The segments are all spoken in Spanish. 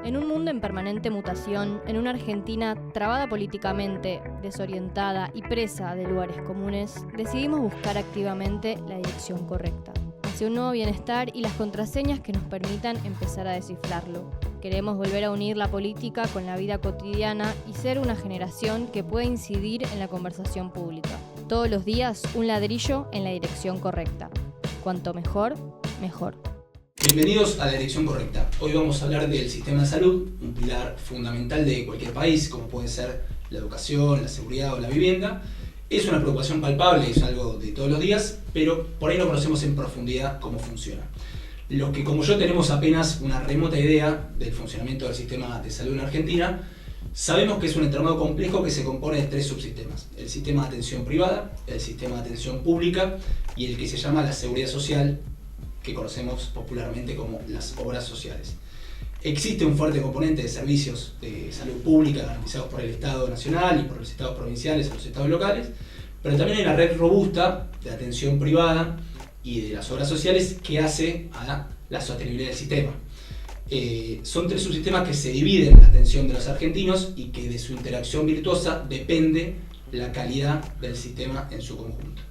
En un mundo en permanente mutación, en una Argentina trabada políticamente, desorientada y presa de lugares comunes, decidimos buscar activamente la dirección correcta, hacia un nuevo bienestar y las contraseñas que nos permitan empezar a descifrarlo. Queremos volver a unir la política con la vida cotidiana y ser una generación que pueda incidir en la conversación pública. Todos los días, un ladrillo en la dirección correcta. Cuanto mejor, mejor. Bienvenidos a la dirección correcta. Hoy vamos a hablar del sistema de salud, un pilar fundamental de cualquier país, como puede ser la educación, la seguridad o la vivienda. Es una preocupación palpable, es algo de todos los días, pero por ahí no conocemos en profundidad cómo funciona. Los que, como yo, tenemos apenas una remota idea del funcionamiento del sistema de salud en Argentina, sabemos que es un entramado complejo que se compone de tres subsistemas: el sistema de atención privada, el sistema de atención pública y el que se llama la seguridad social, que conocemos popularmente como las obras sociales. Existe un fuerte componente de servicios de salud pública garantizados por el Estado nacional y por los estados provinciales o los estados locales, pero también hay una red robusta de atención privada y de las obras sociales que hace a la sostenibilidad del sistema. Son tres subsistemas que se dividen la atención de los argentinos y que de su interacción virtuosa depende la calidad del sistema en su conjunto.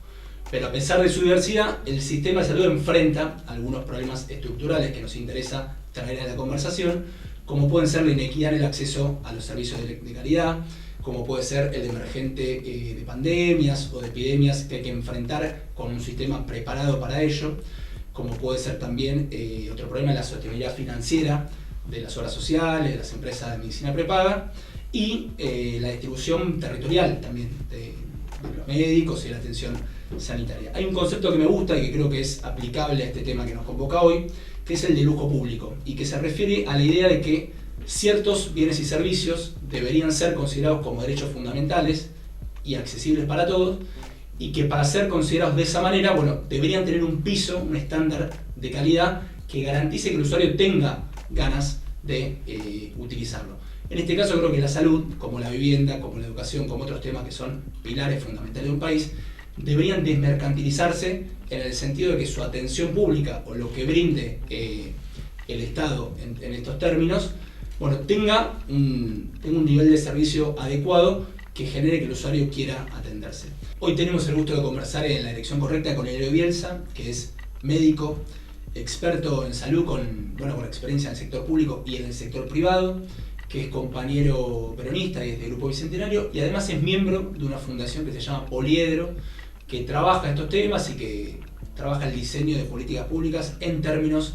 Pero a pesar de su diversidad, el sistema de salud enfrenta algunos problemas estructurales que nos interesa traer a la conversación, como pueden ser la inequidad en el acceso a los servicios de calidad, como puede ser el emergente de pandemias o de epidemias que hay que enfrentar con un sistema preparado para ello, como puede ser también otro problema, la sostenibilidad financiera de las obras sociales, de las empresas de medicina prepaga y la distribución territorial también de los médicos y la atención sanitaria. Hay un concepto que me gusta y que creo que es aplicable a este tema que nos convoca hoy, que es el de lujo público, y que se refiere a la idea de que ciertos bienes y servicios deberían ser considerados como derechos fundamentales y accesibles para todos, y que para ser considerados de esa manera, deberían tener un piso, un estándar de calidad que garantice que el usuario tenga ganas de utilizarlo. En este caso creo que la salud, como la vivienda, como la educación, como otros temas que son pilares fundamentales de un país, deberían desmercantilizarse en el sentido de que su atención pública o lo que brinde el Estado en estos términos, tenga un nivel de servicio adecuado que genere que el usuario quiera atenderse. Hoy tenemos el gusto de conversar en la dirección correcta con Hilario Bielsa, que es médico, experto en salud con experiencia en el sector público y en el sector privado, que es compañero peronista y es del Grupo Bicentenario, y además es miembro de una fundación que se llama Poliedro, que trabaja estos temas y que trabaja el diseño de políticas públicas en términos,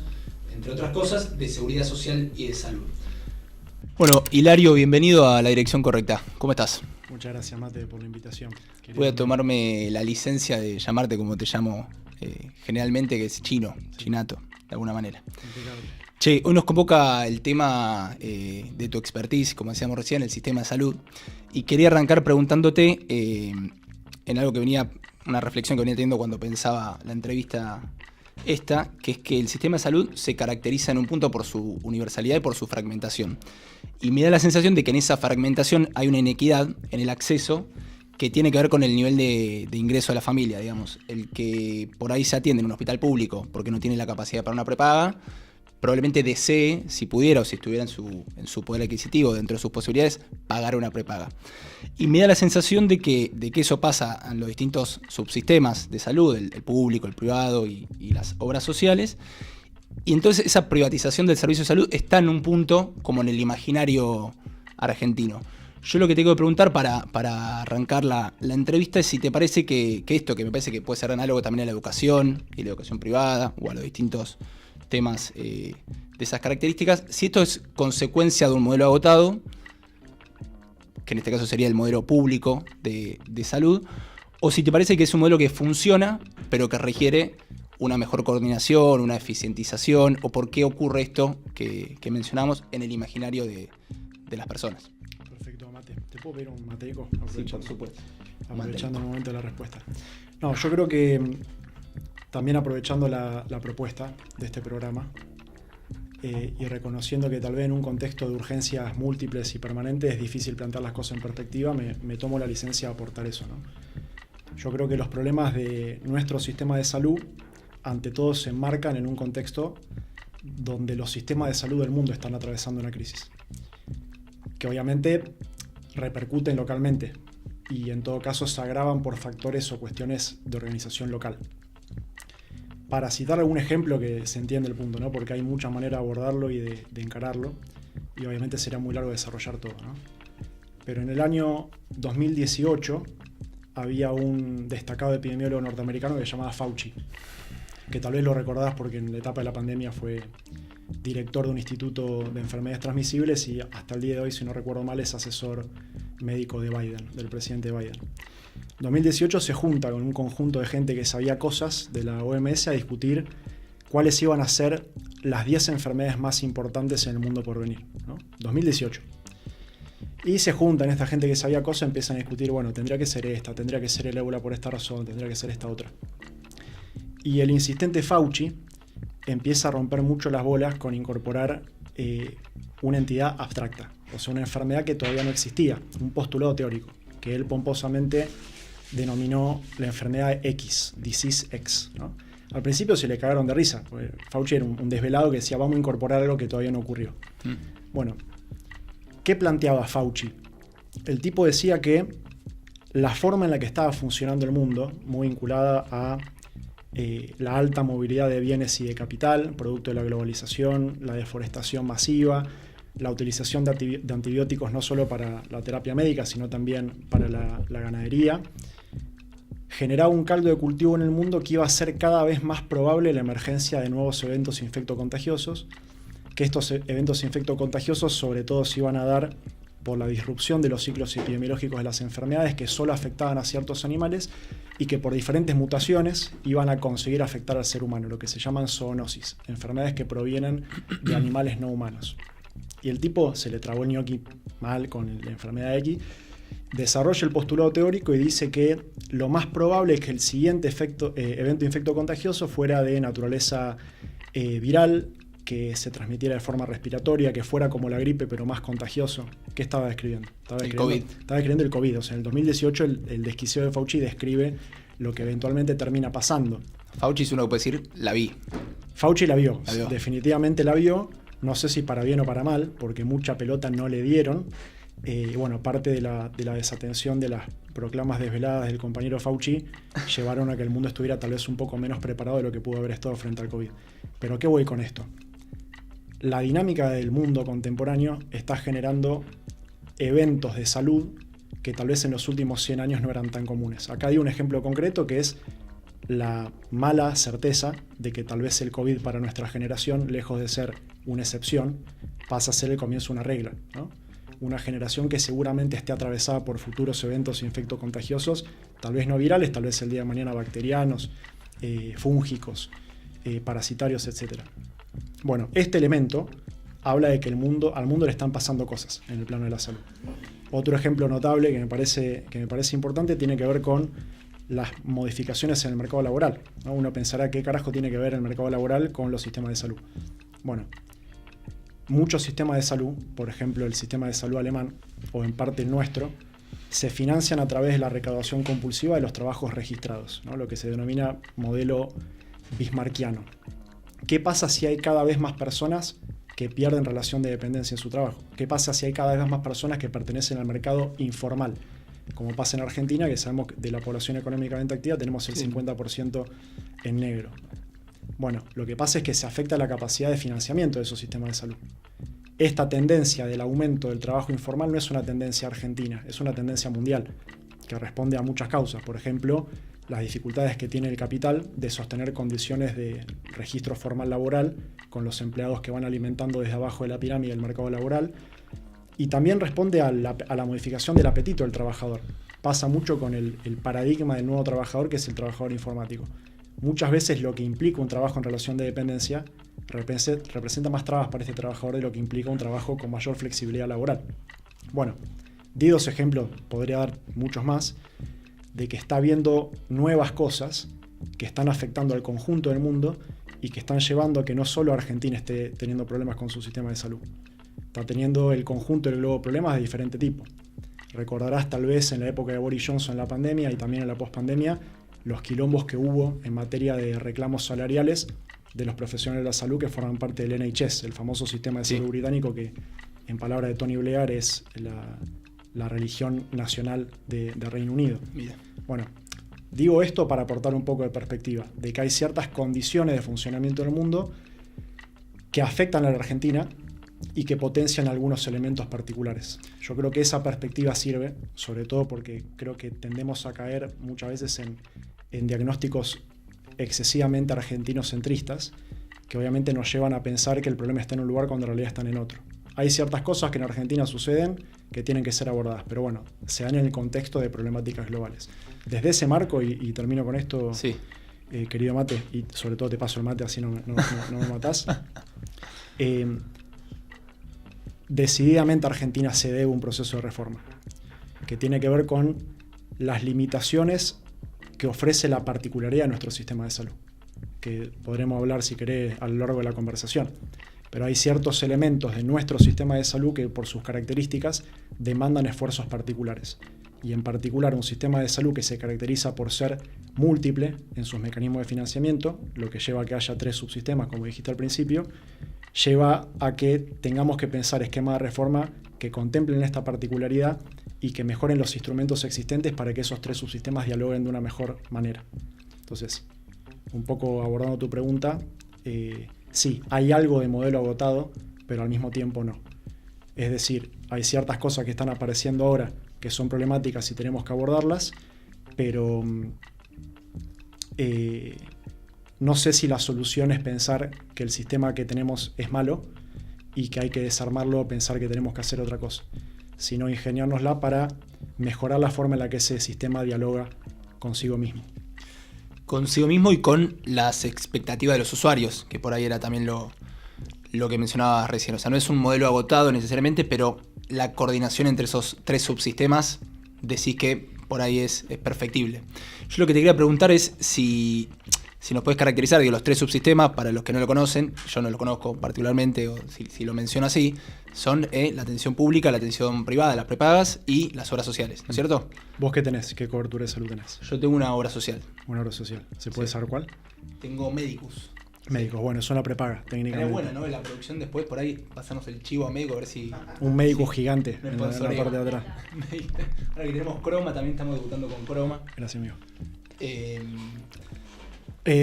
entre otras cosas, de seguridad social y de salud. Bueno, Hilario, bienvenido a la dirección correcta. ¿Cómo estás? Muchas gracias, Mate, por la invitación. Voy a tomarme la licencia de llamarte como te llamo generalmente, que es Chino, sí. Chinato, de alguna manera. Impecable. Che, hoy nos convoca el tema de tu expertise, como decíamos recién, el sistema de salud. Y quería arrancar preguntándote en algo que venía, una reflexión que venía teniendo cuando pensaba la entrevista esta, que es que el sistema de salud se caracteriza en un punto por su universalidad y por su fragmentación. Y me da la sensación de que en esa fragmentación hay una inequidad en el acceso que tiene que ver con el nivel de ingreso de la familia, digamos. El que por ahí se atiende en un hospital público porque no tiene la capacidad para una prepaga, probablemente desee, si pudiera o si estuviera en su poder adquisitivo, dentro de sus posibilidades, pagar una prepaga. Y me da la sensación de que eso pasa en los distintos subsistemas de salud, el público, el privado y las obras sociales. Y entonces esa privatización del servicio de salud está en un punto como en el imaginario argentino. Yo lo que tengo que preguntar para arrancar la entrevista es si te parece que esto, que me parece que puede ser análogo también a la educación y la educación privada o a los distintos temas de esas características, si esto es consecuencia de un modelo agotado, que en este caso sería el modelo público de salud, o si te parece que es un modelo que funciona, pero que requiere una mejor coordinación, una eficientización, o por qué ocurre esto que mencionamos en el imaginario de las personas. Perfecto, Mate. ¿Te puedo pedir un mateco? Sí, por supuesto. Aprovechando el momento de la respuesta. No, yo creo que también aprovechando la propuesta de este programa y reconociendo que tal vez en un contexto de urgencias múltiples y permanentes es difícil plantear las cosas en perspectiva, me tomo la licencia de aportar eso, ¿no? Yo creo que los problemas de nuestro sistema de salud, ante todo, se enmarcan en un contexto donde los sistemas de salud del mundo están atravesando una crisis, que obviamente repercuten localmente y en todo caso se agravan por factores o cuestiones de organización local. Para citar algún ejemplo que se entiende el punto, ¿no? Porque hay muchas maneras de abordarlo y de encararlo, y obviamente será muy largo desarrollar todo, ¿no? Pero en el año 2018 había un destacado epidemiólogo norteamericano que se llamaba Fauci, que tal vez lo recordás porque en la etapa de la pandemia fue director de un instituto de enfermedades transmisibles y hasta el día de hoy, si no recuerdo mal, es asesor médico de Biden, del presidente Biden. En 2018 se junta con un conjunto de gente que sabía cosas de la OMS a discutir cuáles iban a ser las 10 enfermedades más importantes en el mundo por venir, ¿no? 2018. Y se juntan esta gente que sabía cosas, empiezan a discutir, bueno, tendría que ser esta, tendría que ser el ébola por esta razón, tendría que ser esta otra. Y el insistente Fauci empieza a romper mucho las bolas con incorporar una entidad abstracta, o sea, una enfermedad que todavía no existía, un postulado teórico, que él pomposamente denominó la enfermedad X, Disease X, ¿no? Al principio se le cagaron de risa, porque Fauci era un desvelado que decía, vamos a incorporar algo que todavía no ocurrió. Bueno, ¿qué planteaba Fauci? El tipo decía que la forma en la que estaba funcionando el mundo, muy vinculada a la alta movilidad de bienes y de capital, producto de la globalización, la deforestación masiva, la utilización de antibióticos no solo para la terapia médica, sino también para la ganadería, generaba un caldo de cultivo en el mundo que iba a hacer cada vez más probable la emergencia de nuevos eventos infectocontagiosos, que estos eventos infectocontagiosos sobre todo se iban a dar por la disrupción de los ciclos epidemiológicos de las enfermedades que solo afectaban a ciertos animales y que por diferentes mutaciones iban a conseguir afectar al ser humano, lo que se llaman zoonosis, enfermedades que provienen de animales no humanos. Y el tipo se le trabó el ñoqui mal con la enfermedad X, desarrolla el postulado teórico y dice que lo más probable es que el siguiente evento infectocontagioso fuera de naturaleza viral, que se transmitiera de forma respiratoria, que fuera como la gripe pero más contagioso. ¿Qué estaba describiendo? Estaba describiendo el COVID. O sea, en el 2018 el desquicio de Fauci describe lo que eventualmente termina pasando. Fauci es uno que puede decir, la vi. Fauci la vio. Definitivamente la vio. No sé si para bien o para mal, porque mucha pelota no le dieron. Bueno, parte de la desatención de las proclamas desveladas del compañero Fauci llevaron a que el mundo estuviera tal vez un poco menos preparado de lo que pudo haber estado frente al COVID. ¿Pero qué voy con esto? La dinámica del mundo contemporáneo está generando eventos de salud que tal vez en los últimos 100 años no eran tan comunes. Acá hay un ejemplo concreto que es la mala certeza de que tal vez el COVID para nuestra generación, lejos de ser una excepción, pasa a ser el comienzo de una regla, ¿no? Una generación que seguramente esté atravesada por futuros eventos infectocontagiosos, tal vez no virales, tal vez el día de mañana bacterianos, fúngicos, parasitarios, etc. Bueno, este elemento habla de que al mundo le están pasando cosas en el plano de la salud. Otro ejemplo notable que me parece importante tiene que ver con las modificaciones en el mercado laboral, ¿no? Uno pensará qué carajo tiene que ver el mercado laboral con los sistemas de salud. Bueno, muchos sistemas de salud, por ejemplo el sistema de salud alemán, o en parte el nuestro, se financian a través de la recaudación compulsiva de los trabajos registrados, ¿no? Lo que se denomina modelo bismarckiano. ¿Qué pasa si hay cada vez más personas que pierden relación de dependencia en su trabajo? ¿Qué pasa si hay cada vez más personas que pertenecen al mercado informal? Como pasa en Argentina, que sabemos que de la población económicamente activa tenemos el 50% en negro. Bueno, lo que pasa es que se afecta la capacidad de financiamiento de esos sistemas de salud. Esta tendencia del aumento del trabajo informal no es una tendencia argentina, es una tendencia mundial que responde a muchas causas. Por ejemplo, las dificultades que tiene el capital de sostener condiciones de registro formal laboral con los empleados que van alimentando desde abajo de la pirámide del mercado laboral. Y también responde a la modificación del apetito del trabajador. Pasa mucho con el paradigma del nuevo trabajador, que es el trabajador informático. Muchas veces lo que implica un trabajo en relación de dependencia representa más trabas para este trabajador de lo que implica un trabajo con mayor flexibilidad laboral. Bueno, di dos ejemplos, podría dar muchos más, de que está habiendo nuevas cosas que están afectando al conjunto del mundo y que están llevando a que no solo Argentina esté teniendo problemas con su sistema de salud. Está teniendo el conjunto del globo problemas de diferente tipo. Recordarás tal vez en la época de Boris Johnson en la pandemia y también en la pospandemia los quilombos que hubo en materia de reclamos salariales de los profesionales de la salud que forman parte del NHS, el famoso sistema de salud británico que, en palabras de Tony Blair, es la religión nacional de Reino Unido. Mira. Bueno, digo esto para aportar un poco de perspectiva, de que hay ciertas condiciones de funcionamiento del mundo que afectan a la Argentina y que potencian algunos elementos particulares. Yo creo que esa perspectiva sirve, sobre todo porque creo que tendemos a caer muchas veces en diagnósticos excesivamente argentinocentristas, que obviamente nos llevan a pensar que el problema está en un lugar cuando en realidad están en otro. Hay ciertas cosas que en Argentina suceden que tienen que ser abordadas, pero bueno, se dan en el contexto de problemáticas globales. Desde ese marco, y termino con esto, Sí. Querido Mate, y sobre todo te paso el mate así no me matás, decididamente Argentina se debe un proceso de reforma que tiene que ver con las limitaciones que ofrece la particularidad de nuestro sistema de salud, que podremos hablar si querés a lo largo de la conversación, pero hay ciertos elementos de nuestro sistema de salud que por sus características demandan esfuerzos particulares, y en particular un sistema de salud que se caracteriza por ser múltiple en sus mecanismos de financiamiento, lo que lleva a que haya 3 subsistemas, como dijiste al principio, lleva a que tengamos que pensar esquemas de reforma que contemplen esta particularidad y que mejoren los instrumentos existentes para que esos 3 subsistemas dialoguen de una mejor manera. Entonces, un poco abordando tu pregunta, sí, hay algo de modelo agotado, pero al mismo tiempo no. Es decir, hay ciertas cosas que están apareciendo ahora que son problemáticas y tenemos que abordarlas, pero no sé si la solución es pensar que el sistema que tenemos es malo y que hay que desarmarlo o pensar que tenemos que hacer otra cosa, sino ingeniárnosla para mejorar la forma en la que ese sistema dialoga consigo mismo. Consigo mismo y con las expectativas de los usuarios, que por ahí era también lo que mencionabas recién. O sea, no es un modelo agotado necesariamente, pero la coordinación entre esos 3 subsistemas decís que por ahí es perfectible. Yo lo que te quería preguntar es si nos puedes caracterizar los 3 subsistemas, para los que no lo conocen, yo no lo conozco particularmente, o si lo menciono así, son la atención pública, la atención privada, las prepagas y las obras sociales, ¿no es cierto? ¿Vos qué tenés? ¿Qué cobertura de salud tenés? Yo tengo una obra social. Una obra social. ¿Se puede saber cuál? Tengo médicos. Médicos, bueno, son la prepaga, técnicamente. Sería bueno, ¿no? En la producción después, por ahí, pasarnos el chivo a médico a ver si... Un médico gigante me en la parte de atrás. Ahora que tenemos Croma, también estamos debutando con Croma. Gracias, amigo.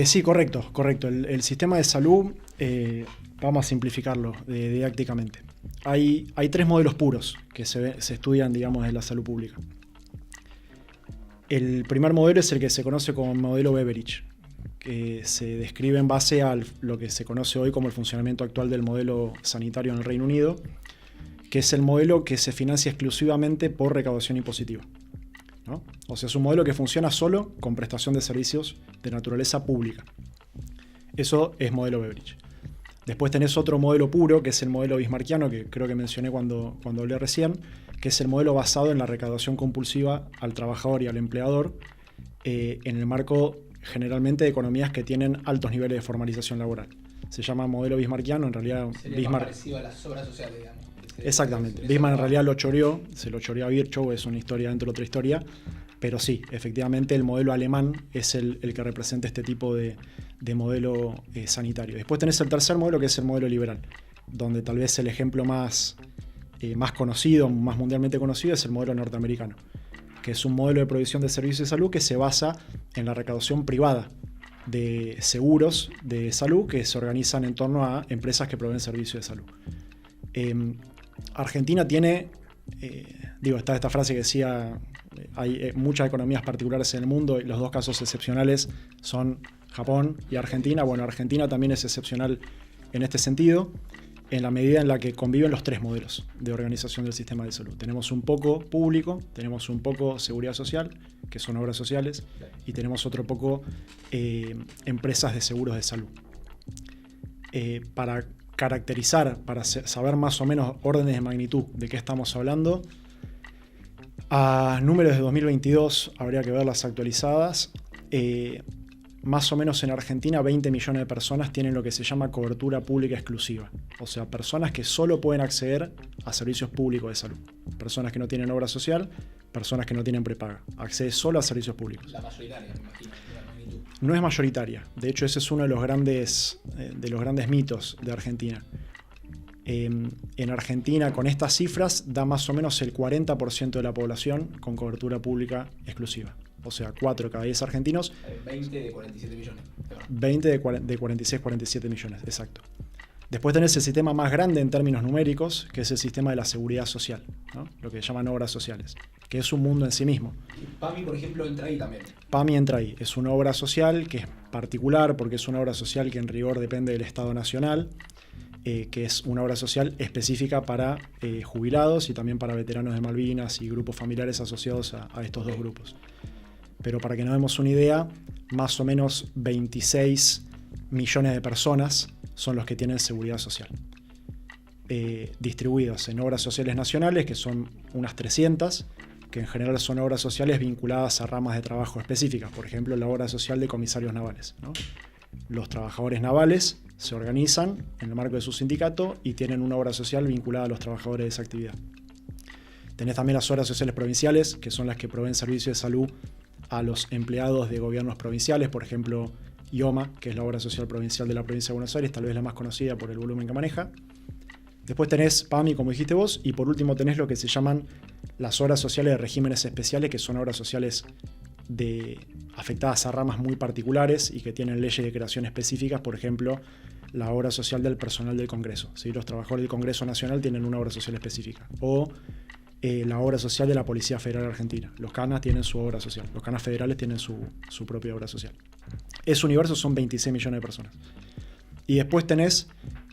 Sí, correcto. El sistema de salud, vamos a simplificarlo didácticamente. Hay 3 modelos puros que se estudian, digamos, en la salud pública. El primer modelo es el que se conoce como modelo Beveridge, que se describe en base a lo que se conoce hoy como el funcionamiento actual del modelo sanitario en el Reino Unido, que es el modelo que se financia exclusivamente por recaudación impositiva, ¿no? O sea, es un modelo que funciona solo con prestación de servicios de naturaleza pública. Eso es modelo Beveridge. Después tenés otro modelo puro, que es el modelo bismarckiano, que creo que mencioné cuando hablé recién, que es el modelo basado en la recaudación compulsiva al trabajador y al empleador, en el marco generalmente de economías que tienen altos niveles de formalización laboral. Se llama modelo bismarckiano, en realidad... Sería más parecido a las obras sociales, digamos. Exactamente. Bismarck en realidad lo choreó, se lo choreó a Virchow, es una historia dentro de otra historia, pero sí, efectivamente el modelo alemán es el que representa este tipo de modelo sanitario. Después tenés el tercer modelo, que es el modelo liberal, donde tal vez el ejemplo más conocido, más mundialmente conocido, es el modelo norteamericano, que es un modelo de provisión de servicios de salud que se basa en la recaudación privada de seguros de salud que se organizan en torno a empresas que proveen servicios de salud. Argentina tiene, está esta frase que decía, hay muchas economías particulares en el mundo y los 2 casos excepcionales son Japón y Argentina. Bueno, Argentina también es excepcional en este sentido, en la medida en la que conviven los 3 modelos de organización del sistema de salud. Tenemos un poco público, tenemos un poco seguridad social, que son obras sociales, y tenemos otro poco empresas de seguros de salud. Para caracterizar, para saber más o menos órdenes de magnitud de qué estamos hablando, a números de 2022 habría que verlas actualizadas. Más o menos en Argentina 20 millones de personas tienen lo que se llama cobertura pública exclusiva, o sea, personas que solo pueden acceder a servicios públicos de salud, personas que no tienen obra social, personas que no tienen prepaga, accede solo a servicios públicos. La mayoritaria, me imagino, la magnitud. no es mayoritaria. De hecho, ese es uno de los grandes mitos de Argentina. En Argentina, con estas cifras, da más o menos el 40% de la población con cobertura pública exclusiva. O sea, 4 de cada 10 argentinos. 20 de 47 millones. 20 de 46, 47 millones, exacto. Después tenés el sistema más grande en términos numéricos, que es el sistema de la seguridad social, ¿no? Lo que llaman obras sociales, que es un mundo en sí mismo. PAMI, por ejemplo, entra ahí también. PAMI entra ahí. Es una obra social que es particular porque es una obra social que en rigor depende del Estado Nacional, que es una obra social específica para jubilados y también para veteranos de Malvinas y grupos familiares asociados a estos dos grupos. Pero para que nos demos una idea, más o menos 26 millones de personas son los que tienen seguridad social. Distribuidos en obras sociales nacionales, que son unas 300, que en general son obras sociales vinculadas a ramas de trabajo específicas. Por ejemplo, la obra social de comisarios navales, ¿no? Los trabajadores navales se organizan en el marco de su sindicato y tienen una obra social vinculada a los trabajadores de esa actividad. Tenés también las obras sociales provinciales, que son las que proveen servicios de salud a los empleados de gobiernos provinciales, por ejemplo, IOMA, que es la obra social provincial de la provincia de Buenos Aires, tal vez la más conocida por el volumen que maneja. Después tenés PAMI, como dijiste vos, y por último tenés lo que se llaman las obras sociales de regímenes especiales, que son obras sociales afectadas a ramas muy particulares y que tienen leyes de creación específicas, por ejemplo, la obra social del personal del Congreso. ¿Sí? Los trabajadores del Congreso Nacional tienen una obra social específica. O la obra social de la Policía Federal Argentina. Los CANAS tienen su obra social. Los CANAS federales tienen su propia obra social. Ese universo son 26 millones de personas. Y después tenés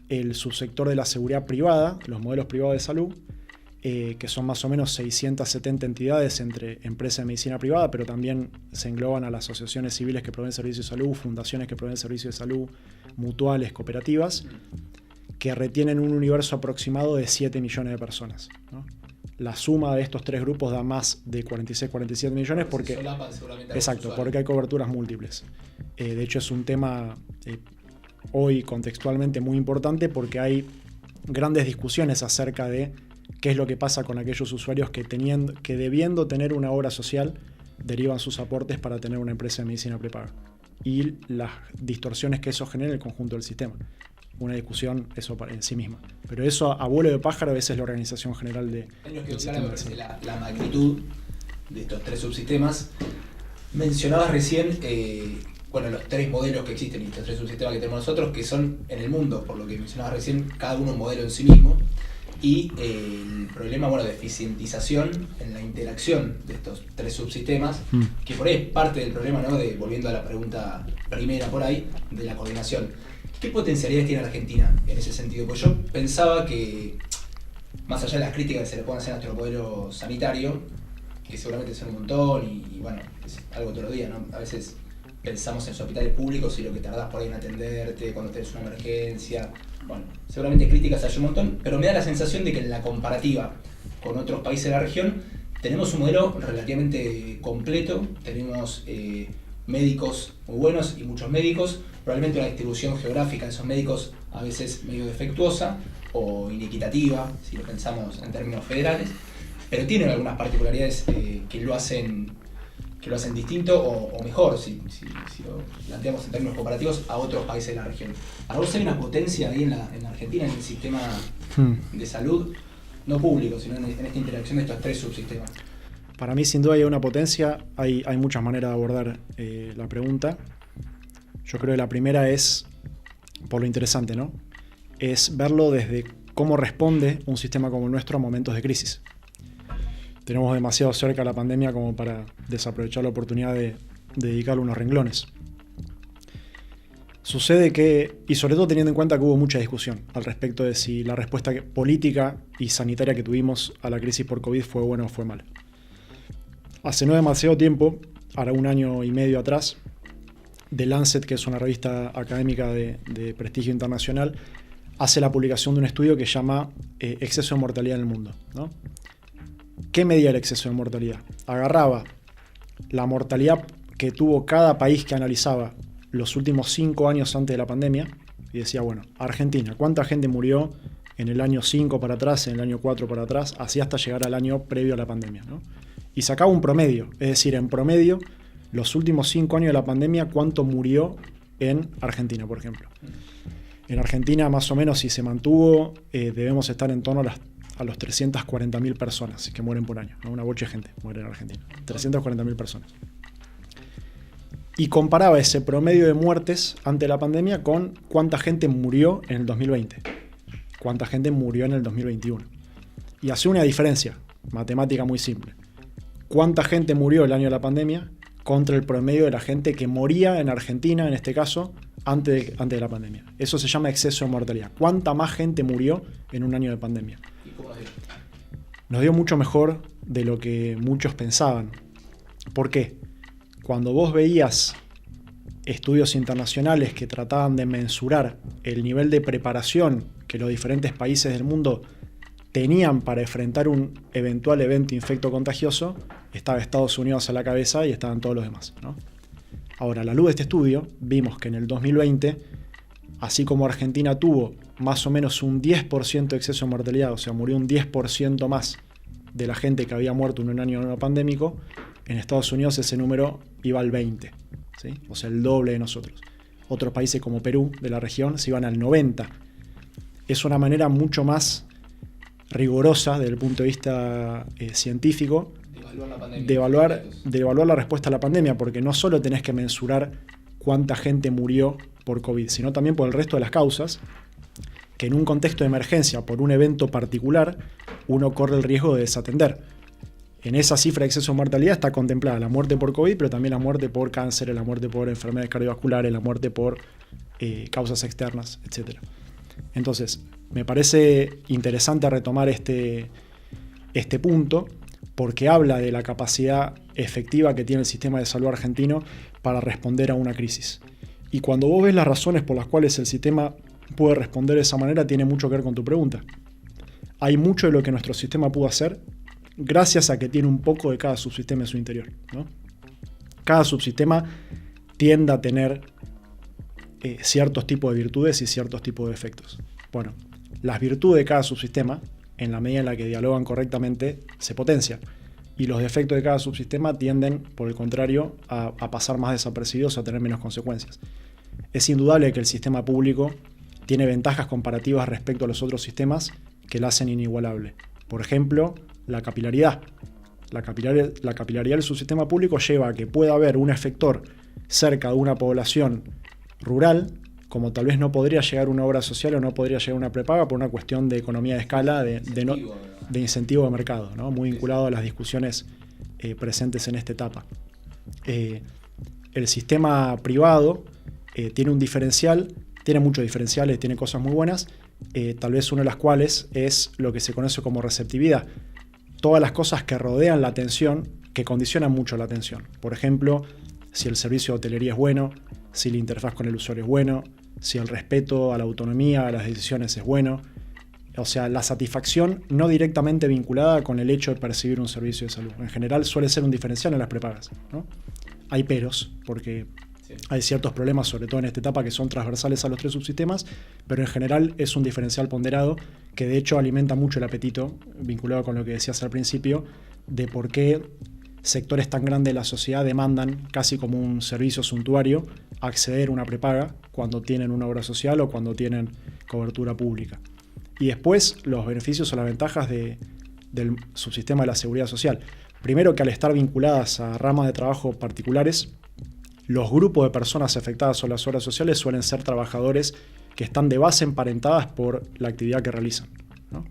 el subsector de la seguridad privada, los modelos privados de salud, que son más o menos 670 entidades entre empresas de medicina privada, pero también se engloban a las asociaciones civiles que proveen servicios de salud, fundaciones que proveen servicios de salud, mutuales, cooperativas, que retienen un universo aproximado de 7 millones de personas, ¿no? La suma de estos tres grupos da más de 46, 47 millones porque, exacto, porque hay coberturas múltiples. De hecho, es un tema hoy contextualmente muy importante porque hay grandes discusiones acerca de qué es lo que pasa con aquellos usuarios que debiendo tener una obra social derivan sus aportes para tener una empresa de medicina prepaga y las distorsiones que eso genera en el conjunto del sistema. Una discusión eso en sí misma. Pero eso, a vuelo de pájaro, a veces es la organización general del sistema de salud. La magnitud de estos tres subsistemas. Mencionabas recién los tres modelos que existen y estos tres subsistemas que tenemos nosotros, que son en el mundo, por lo que mencionabas recién, cada uno un modelo en sí mismo. Y el problema de eficientización en la interacción de estos tres subsistemas, que por ahí es parte del problema, ¿no? Volviendo a la pregunta primera por ahí, de la coordinación. ¿Qué potencialidades tiene Argentina en ese sentido? Pues yo pensaba que, más allá de las críticas que se le pueden hacer a nuestro modelo sanitario, que seguramente son un montón y bueno, es algo todos los días, ¿no? A veces pensamos en los hospitales públicos y lo que tardás por ahí en atenderte, cuando tenés una emergencia. Bueno, seguramente críticas hay un montón, pero me da la sensación de que en la comparativa con otros países de la región tenemos un modelo relativamente completo, tenemos médicos muy buenos y muchos médicos, probablemente una distribución geográfica de esos médicos a veces medio defectuosa o inequitativa, si lo pensamos en términos federales, pero tienen algunas particularidades que lo hacen distinto o mejor, si lo planteamos en términos comparativos, a otros países de la región. ¿Para vos hay una potencia ahí en Argentina, en el sistema de salud, no público, sino en esta interacción de estos tres subsistemas? Para mí, sin duda, hay una potencia. Hay muchas maneras de abordar la pregunta. Yo creo que la primera es, por lo interesante, ¿no? Es verlo desde cómo responde un sistema como el nuestro a momentos de crisis. Tenemos demasiado cerca la pandemia como para desaprovechar la oportunidad de dedicarle unos renglones. Sucede que, y sobre todo teniendo en cuenta que hubo mucha discusión al respecto de si la respuesta política y sanitaria que tuvimos a la crisis por COVID fue buena o fue mala. Hace no demasiado tiempo, ahora 1 año y medio atrás, The Lancet, que es una revista académica de prestigio internacional, hace la publicación de un estudio que llama Exceso de mortalidad en el mundo, ¿no? ¿Qué medía el exceso de mortalidad? Agarraba la mortalidad que tuvo cada país que analizaba los últimos 5 años antes de la pandemia y decía, bueno, Argentina, ¿cuánta gente murió en el año 5 para atrás, en el año 4 para atrás, así hasta llegar al año previo a la pandemia, ¿no? Y sacaba un promedio, es decir, en promedio, los últimos 5 años de la pandemia, ¿cuánto murió en Argentina, por ejemplo? En Argentina, más o menos, si se mantuvo, debemos estar en torno a los 340.000 personas que mueren por año, ¿no? Una bocha de gente muere en Argentina. 340.000 personas. Y comparaba ese promedio de muertes ante la pandemia con cuánta gente murió en el 2020, cuánta gente murió en el 2021. Y hace una diferencia matemática muy simple. Cuánta gente murió el año de la pandemia contra el promedio de la gente que moría en Argentina, en este caso, antes de la pandemia. Eso se llama exceso de mortalidad. ¿Cuánta más gente murió en un año de pandemia? ¿Y cómo nos dio? Nos dio mucho mejor de lo que muchos pensaban. ¿Por qué? Cuando vos veías estudios internacionales que trataban de mensurar el nivel de preparación que los diferentes países del mundo tenían para enfrentar un eventual evento infecto-contagioso, estaba Estados Unidos a la cabeza y estaban todos los demás, ¿no? Ahora, a la luz de este estudio, vimos que en el 2020, así como Argentina tuvo más o menos un 10% de exceso de mortalidad, o sea, murió un 10% más de la gente que había muerto en un año no pandémico, en Estados Unidos ese número iba al 20%, ¿sí? O sea, el doble de nosotros. Otros países como Perú, de la región, se iban al 90%. Es una manera mucho más rigurosa desde el punto de vista científico de evaluar la respuesta a la pandemia, porque no solo tenés que mensurar cuánta gente murió por COVID, sino también por el resto de las causas, que en un contexto de emergencia por un evento particular, uno corre el riesgo de desatender. En esa cifra de exceso de mortalidad está contemplada la muerte por COVID, pero también la muerte por cáncer, la muerte por enfermedades cardiovasculares, la muerte por causas externas, etc. Entonces, me parece interesante retomar este punto, porque habla de la capacidad efectiva que tiene el sistema de salud argentino para responder a una crisis. Y cuando vos ves las razones por las cuales el sistema puede responder de esa manera, tiene mucho que ver con tu pregunta. Hay mucho de lo que nuestro sistema pudo hacer gracias a que tiene un poco de cada subsistema en su interior, ¿no? Cada subsistema tiende a tener ciertos tipos de virtudes y ciertos tipos de efectos. Bueno, las virtudes de cada subsistema, en la medida en la que dialogan correctamente, se potencian. Y los defectos de cada subsistema tienden, por el contrario, a pasar más desapercibidos, a tener menos consecuencias. Es indudable que el sistema público tiene ventajas comparativas respecto a los otros sistemas que la hacen inigualable. Por ejemplo, la capilaridad. La capilaridad del subsistema público lleva a que pueda haber un efector cerca de una población rural, como tal vez no podría llegar una obra social o no podría llegar una prepaga por una cuestión de economía de escala, de incentivo de mercado, ¿no? Muy vinculado a las discusiones presentes en esta etapa. El sistema privado tiene un diferencial, tiene muchos diferenciales, tiene cosas muy buenas, tal vez una de las cuales es lo que se conoce como receptividad. Todas las cosas que rodean la atención, que condicionan mucho la atención. Por ejemplo, si el servicio de hotelería es bueno, si la interfaz con el usuario es bueno, si el respeto a la autonomía, a las decisiones es bueno. O sea, la satisfacción no directamente vinculada con el hecho de percibir un servicio de salud. En general suele ser un diferencial en las prepagas, ¿no? Hay peros, porque hay ciertos problemas, sobre todo en esta etapa, que son transversales a los tres subsistemas, pero en general es un diferencial ponderado que de hecho alimenta mucho el apetito, vinculado con lo que decías al principio, de por qué sectores tan grandes de la sociedad demandan, casi como un servicio suntuario, acceder a una prepaga cuando tienen una obra social o cuando tienen cobertura pública. Y después los beneficios o las ventajas del subsistema de la seguridad social. Primero, que al estar vinculadas a ramas de trabajo particulares, los grupos de personas afectadas por las obras sociales suelen ser trabajadores que están de base emparentadas por la actividad que realizan, ¿no?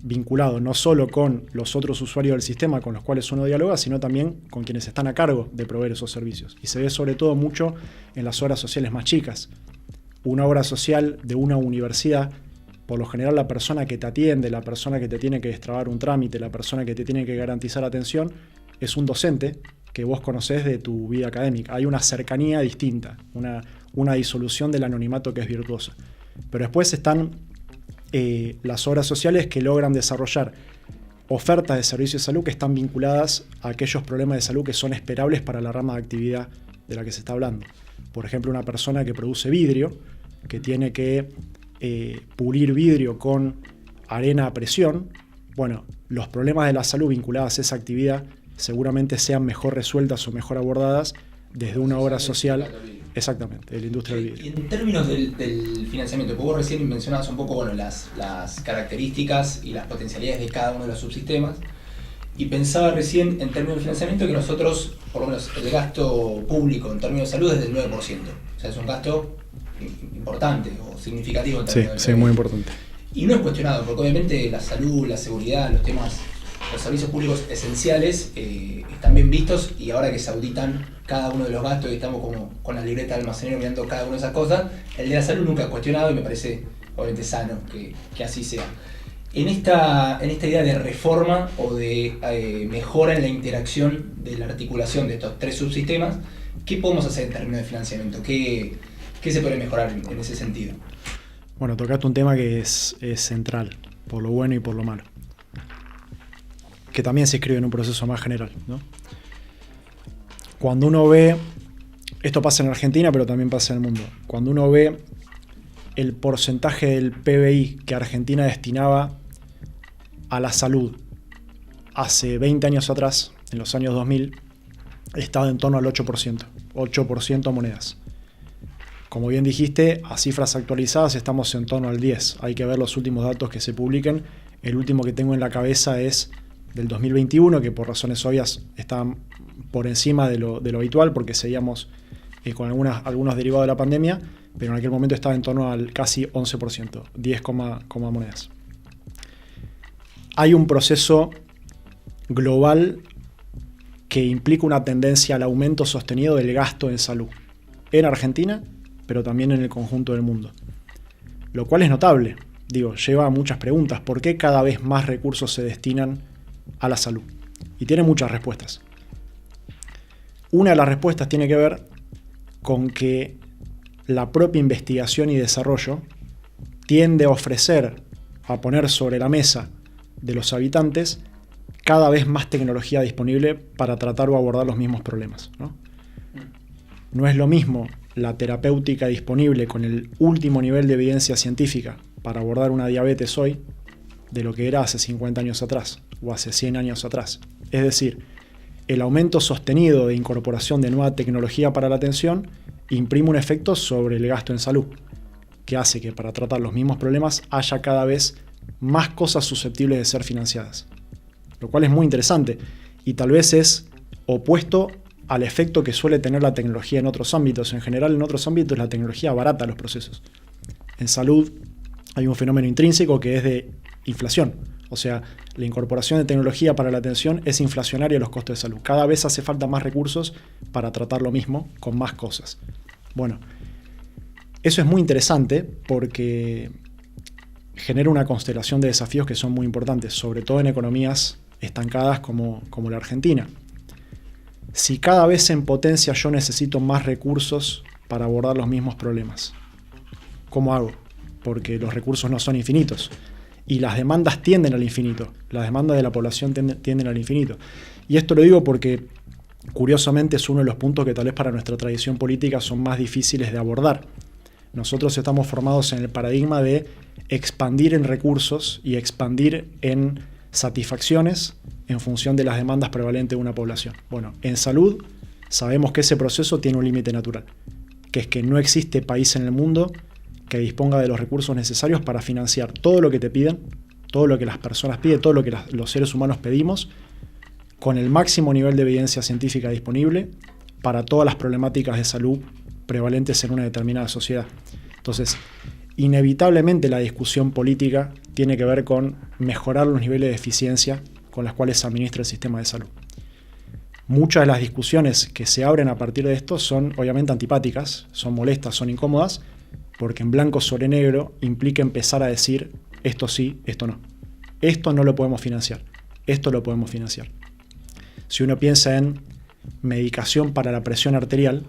Vinculado no solo con los otros usuarios del sistema con los cuales uno dialoga, sino también con quienes están a cargo de proveer esos servicios. Y se ve sobre todo mucho en las obras sociales más chicas. Una obra social de una universidad, por lo general la persona que te atiende, la persona que te tiene que destrabar un trámite, la persona que te tiene que garantizar atención, es un docente que vos conocés de tu vida académica. Hay una cercanía distinta, una disolución del anonimato que es virtuosa. Pero después están las obras sociales que logran desarrollar ofertas de servicios de salud que están vinculadas a aquellos problemas de salud que son esperables para la rama de actividad de la que se está hablando. Por ejemplo, una persona que produce vidrio, que tiene que pulir vidrio con arena a presión. Bueno, los problemas de la salud vinculados a esa actividad seguramente sean mejor resueltas o mejor abordadas desde una obra social. Exactamente, de la industria del vidrio. Y en términos del financiamiento, vos recién mencionabas un poco las características y las potencialidades de cada uno de los subsistemas, y pensaba recién en términos de financiamiento que nosotros, por lo menos el gasto público en términos de salud es del 9%. O sea, es un gasto importante o significativo en términos de Sí, muy importante. Y no es cuestionado, porque obviamente la salud, la seguridad, los servicios públicos esenciales están bien vistos, y ahora que se auditan cada uno de los gastos y estamos como con la libreta de almacenero mirando cada una de esas cosas, el de la salud nunca es cuestionado y me parece obviamente sano que así sea. En esta idea de reforma o de mejora en la interacción de la articulación de estos tres subsistemas, ¿qué podemos hacer en términos de financiamiento? ¿Qué se puede mejorar en ese sentido? Bueno, tocaste un tema que es central, por lo bueno y por lo malo, que también se inscribe en un proceso más general, ¿no? Cuando uno ve, esto pasa en Argentina, pero también pasa en el mundo, cuando uno ve el porcentaje del PBI que Argentina destinaba a la salud hace 20 años atrás, en los años 2000, estaba en torno al 8% monedas. Como bien dijiste, a cifras actualizadas estamos en torno al 10%. Hay que ver los últimos datos que se publiquen. El último que tengo en la cabeza es del 2021, que por razones obvias está por encima de lo habitual, porque seguíamos con algunos derivados de la pandemia, pero en aquel momento estaba en torno al casi 11%, 10, monedas. Hay un proceso global que implica una tendencia al aumento sostenido del gasto en salud, en Argentina, pero también en el conjunto del mundo. Lo cual es notable, lleva a muchas preguntas. ¿Por qué cada vez más recursos se destinan a la salud? Y tiene muchas respuestas. Una de las respuestas tiene que ver con que la propia investigación y desarrollo tiende a ofrecer, a poner sobre la mesa de los habitantes cada vez más tecnología disponible para tratar o abordar los mismos problemas, ¿no? No es lo mismo la terapéutica disponible con el último nivel de evidencia científica para abordar una diabetes hoy de lo que era hace 50 años atrás o hace 100 años atrás. Es decir, el aumento sostenido de incorporación de nueva tecnología para la atención imprime un efecto sobre el gasto en salud, que hace que para tratar los mismos problemas haya cada vez más cosas susceptibles de ser financiadas. Lo cual es muy interesante y tal vez es opuesto al efecto que suele tener la tecnología en otros ámbitos. En general, en otros ámbitos la tecnología abarata los procesos. En salud hay un fenómeno intrínseco que es de inflación. O sea, la incorporación de tecnología para la atención es inflacionaria a los costos de salud. Cada vez hace falta más recursos para tratar lo mismo con más cosas. Bueno, eso es muy interesante porque genera una constelación de desafíos que son muy importantes, sobre todo en economías estancadas como la Argentina. Si cada vez en potencia yo necesito más recursos para abordar los mismos problemas, ¿cómo hago? Porque los recursos no son infinitos y las demandas tienden al infinito. Las demandas de la población tienden al infinito. Y esto lo digo porque curiosamente es uno de los puntos que tal vez para nuestra tradición política son más difíciles de abordar. Nosotros estamos formados en el paradigma de expandir en recursos y expandir en satisfacciones en función de las demandas prevalentes de una población. Bueno, en salud sabemos que ese proceso tiene un límite natural, que es que no existe país en el mundo que disponga de los recursos necesarios para financiar todo lo que te piden, todo lo que las personas piden, todo lo que los seres humanos pedimos, con el máximo nivel de evidencia científica disponible para todas las problemáticas de salud prevalentes en una determinada sociedad. Entonces, inevitablemente la discusión política tiene que ver con mejorar los niveles de eficiencia con las cuales se administra el sistema de salud. Muchas de las discusiones que se abren a partir de esto son obviamente antipáticas, son molestas, son incómodas, porque en blanco sobre negro implica empezar a decir esto sí, esto no. Esto no lo podemos financiar, esto lo podemos financiar. Si uno piensa en medicación para la presión arterial,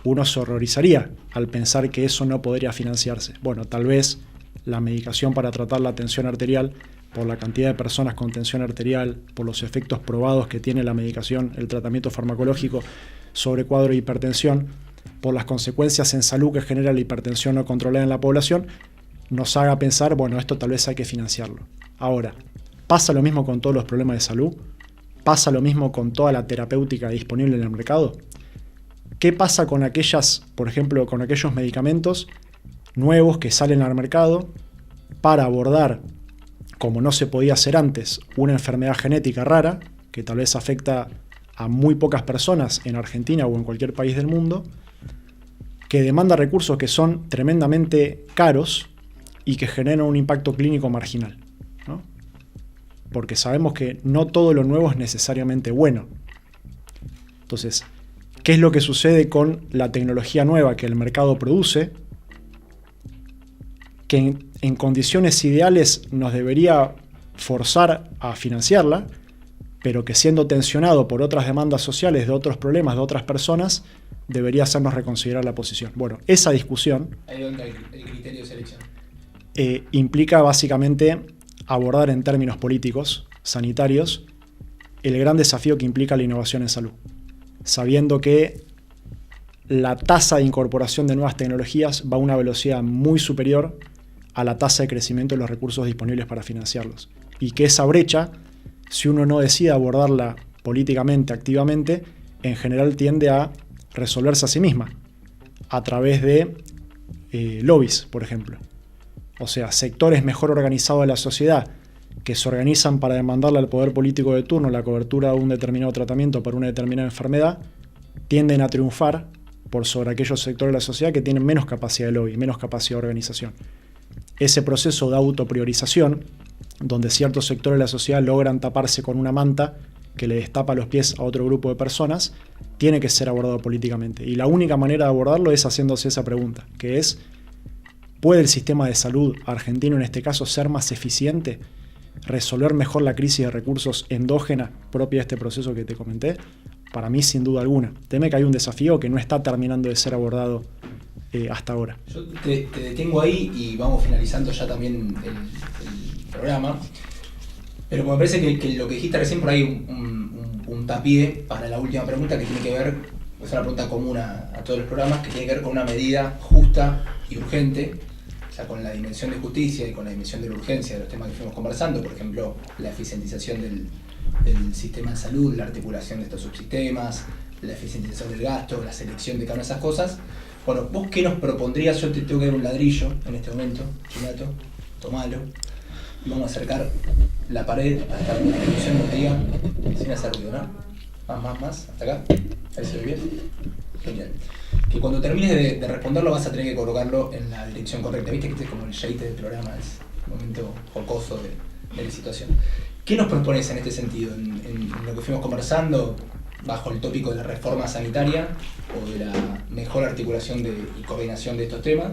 uno se horrorizaría al pensar que eso no podría financiarse. Bueno, tal vez la medicación para tratar la tensión arterial, por la cantidad de personas con tensión arterial, por los efectos probados que tiene la medicación, el tratamiento farmacológico sobre cuadro de hipertensión, por las consecuencias en salud que genera la hipertensión no controlada en la población, nos haga pensar, bueno, esto tal vez hay que financiarlo. Ahora, ¿pasa lo mismo con todos los problemas de salud? ¿pasa lo mismo con toda la terapéutica disponible en el mercado? ¿Qué pasa con aquellas, por ejemplo, con aquellos medicamentos nuevos que salen al mercado para abordar, como no se podía hacer antes, una enfermedad genética rara, que tal vez afecta a muy pocas personas en Argentina o en cualquier país del mundo, que demanda recursos que son tremendamente caros y que generan un impacto clínico marginal, ¿no? Porque sabemos que no todo lo nuevo es necesariamente bueno. Entonces, ¿qué es lo que sucede con la tecnología nueva que el mercado produce? Que en condiciones ideales nos debería forzar a financiarla, pero que siendo tensionado por otras demandas sociales de otros problemas de otras personas, debería hacernos reconsiderar la posición. Bueno, esa discusión Ahí donde el criterio de selección implica básicamente abordar en términos políticos, sanitarios, el gran desafío que implica la innovación en salud, sabiendo que la tasa de incorporación de nuevas tecnologías va a una velocidad muy superior a la tasa de crecimiento de los recursos disponibles para financiarlos. Y que esa brecha, si uno no decide abordarla políticamente, activamente, en general tiende a resolverse a sí misma, a través de lobbies, por ejemplo. O sea, sectores mejor organizados de la sociedad que se organizan para demandarle al poder político de turno la cobertura de un determinado tratamiento para una determinada enfermedad, tienden a triunfar por sobre aquellos sectores de la sociedad que tienen menos capacidad de lobby, menos capacidad de organización. Ese proceso de autopriorización, donde ciertos sectores de la sociedad logran taparse con una manta que le destapa los pies a otro grupo de personas, tiene que ser abordado políticamente. Y la única manera de abordarlo es haciéndose esa pregunta, que es: ¿puede el sistema de salud argentino en este caso ser más eficiente? ¿Resolver mejor la crisis de recursos endógena propia de este proceso que te comenté? Para mí, sin duda alguna. Teme que hay un desafío que no está terminando de ser abordado hasta ahora. Yo te detengo ahí y vamos finalizando ya también el programa. Pero me parece que lo que dijiste recién por ahí un puntapié para la última pregunta, que tiene que ver, es una pregunta común a todos los programas, que tiene que ver con una medida justa y urgente, o sea, con la dimensión de justicia y con la dimensión de la urgencia de los temas que fuimos conversando, por ejemplo, la eficientización del sistema de salud, la articulación de estos subsistemas, la eficientización del gasto, la selección de cada una de esas cosas. Bueno, ¿vos qué nos propondrías? Yo te tengo que dar un ladrillo en este momento, Chinato, tomalo, y vamos a acercar la pared hasta la conclusión que te diga, sin hacer ruido, ¿no? Más, hasta acá, ahí se ve bien. Genial. Que cuando termines de responderlo vas a tener que colocarlo en la dirección correcta. Viste que este es como el shade del programa, es un momento jocoso de la situación. ¿Qué nos propones en este sentido? En lo que fuimos conversando, bajo el tópico de la reforma sanitaria o de la mejor articulación y coordinación de estos temas,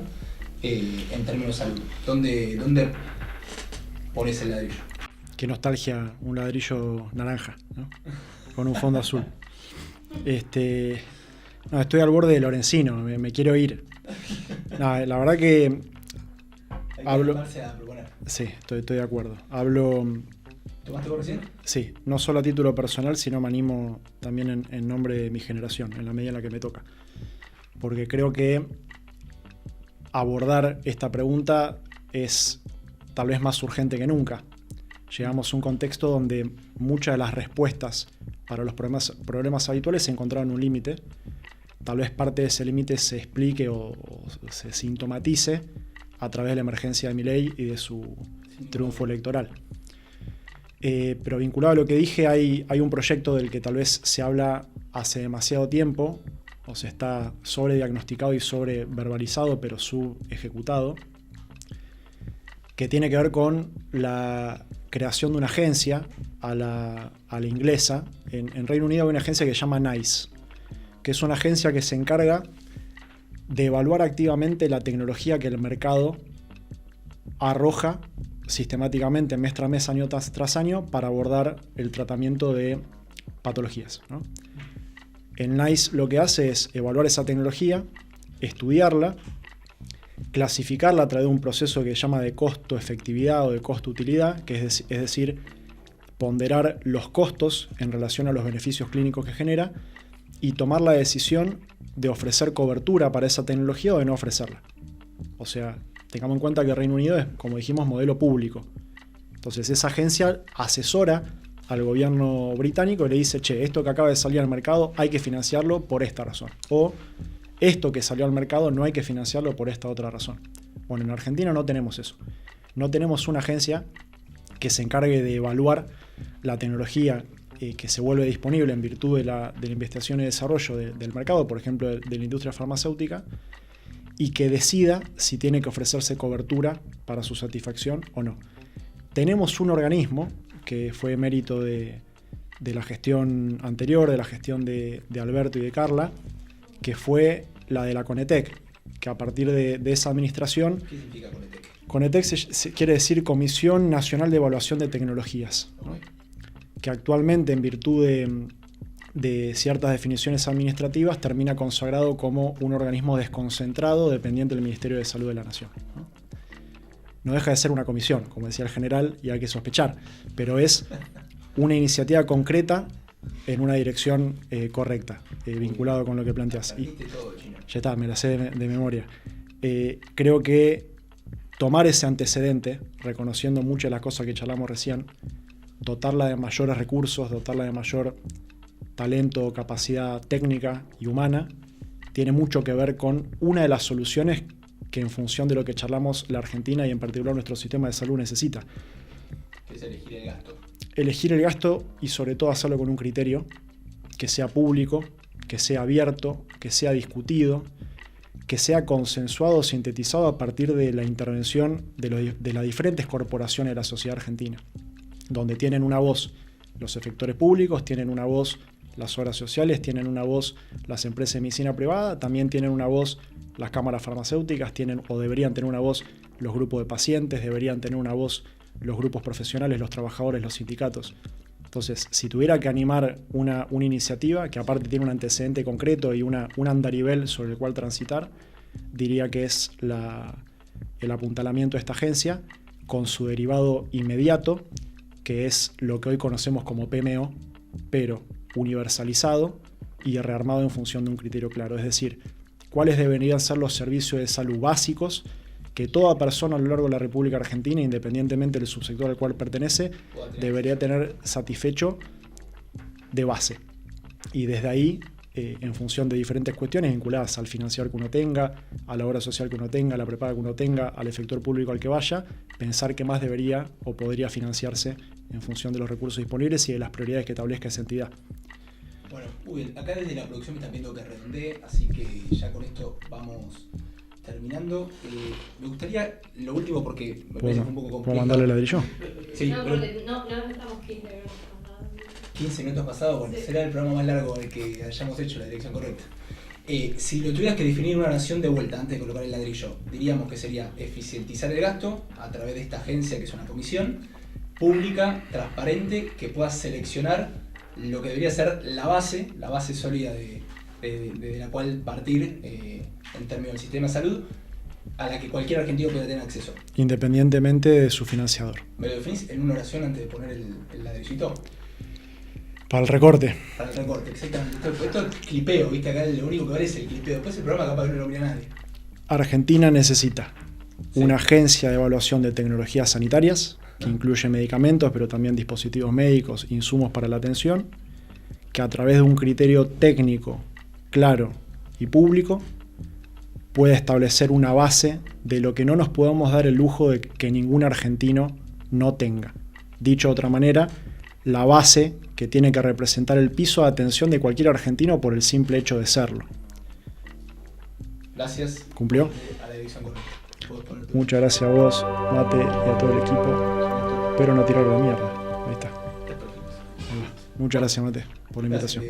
en términos de salud. ¿Dónde pones el ladrillo? Qué nostalgia, un ladrillo naranja, ¿no? Con un fondo azul. No, estoy al borde de Lorenzino, me quiero ir. No, la verdad que hablo. Sí, estoy de acuerdo. ¿Tomaste por recién? Sí, no solo a título personal, sino me animo también en nombre de mi generación, en la medida en la que me toca. Porque creo que abordar esta pregunta es tal vez más urgente que nunca. Llegamos a un contexto donde muchas de las respuestas para los problemas habituales se encontraron en un límite. Tal vez parte de ese límite se explique o se sintomatice a través de la emergencia de Milei y de su triunfo electoral. Pero vinculado a lo que dije, hay un proyecto del que tal vez se habla hace demasiado tiempo, o se está sobrediagnosticado y sobreverbalizado, pero subejecutado, que tiene que ver con la creación de una agencia a la inglesa. En Reino Unido hay una agencia que se llama NICE, que es una agencia que se encarga de evaluar activamente la tecnología que el mercado arroja sistemáticamente mes tras mes, año tras año, para abordar el tratamiento de patologías, ¿no? El NICE lo que hace es evaluar esa tecnología, estudiarla, clasificarla a través de un proceso que se llama de costo-efectividad o de costo-utilidad, que es decir, ponderar los costos en relación a los beneficios clínicos que genera y tomar la decisión de ofrecer cobertura para esa tecnología o de no ofrecerla. O sea, tengamos en cuenta que Reino Unido es, como dijimos, modelo público. Entonces esa agencia asesora al gobierno británico y le dice, che, esto que acaba de salir al mercado hay que financiarlo por esta razón. O esto que salió al mercado no hay que financiarlo por esta otra razón. Bueno, en Argentina no tenemos eso. No tenemos una agencia que se encargue de evaluar la tecnología que se vuelve disponible en virtud de la investigación y desarrollo del mercado, por ejemplo, de la industria farmacéutica, y que decida si tiene que ofrecerse cobertura para su satisfacción o no. Tenemos un organismo que fue mérito de la gestión anterior, de la gestión de Alberto y de Carla, que fue la de la CONETEC, que a partir de esa administración... ¿Qué significa CONETEC? CONETEC quiere decir Comisión Nacional de Evaluación de Tecnologías, ¿no? Que actualmente, en virtud de ciertas definiciones administrativas, termina consagrado como un organismo desconcentrado dependiente del Ministerio de Salud de la Nación, ¿no? No deja de ser una comisión, como decía el general, y hay que sospechar, pero es una iniciativa concreta en una dirección correcta, vinculado con lo que planteas. Y ya está, me la sé de memoria. Creo que tomar ese antecedente, reconociendo muchas de las cosas que charlamos recién, dotarla de mayores recursos, dotarla de mayor talento, capacidad técnica y humana, tiene mucho que ver con una de las soluciones que, en función de lo que charlamos, la Argentina y en particular nuestro sistema de salud necesita. Que es elegir el gasto. Elegir el gasto y sobre todo hacerlo con un criterio que sea público, que sea abierto, que sea discutido, que sea consensuado, sintetizado a partir de la intervención de las diferentes corporaciones de la sociedad argentina, donde tienen una voz los efectores públicos, tienen una voz las obras sociales, tienen una voz las empresas de medicina privada, también tienen una voz las cámaras farmacéuticas, tienen o deberían tener una voz los grupos de pacientes, deberían tener una voz los grupos profesionales, los trabajadores, los sindicatos. Entonces, si tuviera que animar una iniciativa que aparte tiene un antecedente concreto y un andarivel sobre el cual transitar, diría que es el apuntalamiento de esta agencia con su derivado inmediato, que es lo que hoy conocemos como PMO, pero universalizado y rearmado en función de un criterio claro. Es decir, cuáles deberían ser los servicios de salud básicos que toda persona a lo largo de la República Argentina, independientemente del subsector al cual pertenece, debería tener satisfecho de base. Y desde ahí, en función de diferentes cuestiones vinculadas al financiador que uno tenga, a la obra social que uno tenga, a la prepaga que uno tenga, al efector público al que vaya, pensar qué más debería o podría financiarse en función de los recursos disponibles y de las prioridades que establezca esa entidad. Bueno, acá desde la producción me están viendo que redondeé, así que ya con esto vamos terminando. Me gustaría, lo último, porque me parece un poco complicado. ¿Puedo mandarle el ladrillo? Sí, no, porque no estamos 15 minutos. 15 minutos pasados, bueno, sí. Será el programa más largo en el que hayamos hecho la dirección correcta. Si lo tuvieras que definir una oración de vuelta antes de colocar el ladrillo, diríamos que sería eficientizar el gasto a través de esta agencia que es una comisión pública, transparente, que pueda seleccionar lo que debería ser la base sólida de la cual partir en términos del sistema de salud, a la que cualquier argentino puede tener acceso. Independientemente de su financiador. ¿Me lo definís en una oración antes de poner el ladrillito? Para el recorte. Para el recorte, exactamente. Esto es clipeo, ¿viste? Acá lo único que vale es el clipeo. Después el programa capaz que no lo mira nadie. Argentina necesita una agencia de evaluación de tecnologías sanitarias, que incluye medicamentos, pero también dispositivos médicos, insumos para la atención, que a través de un criterio técnico, claro y público, puede establecer una base de lo que no nos podemos dar el lujo de que ningún argentino no tenga. Dicho de otra manera, la base que tiene que representar el piso de atención de cualquier argentino por el simple hecho de serlo. Gracias. ¿Cumplió? A la dirección correcta. Muchas gracias a vos, Mate, y a todo el equipo. Espero no tirar la mierda. Ahí está. Muchas gracias, Mate, por la invitación.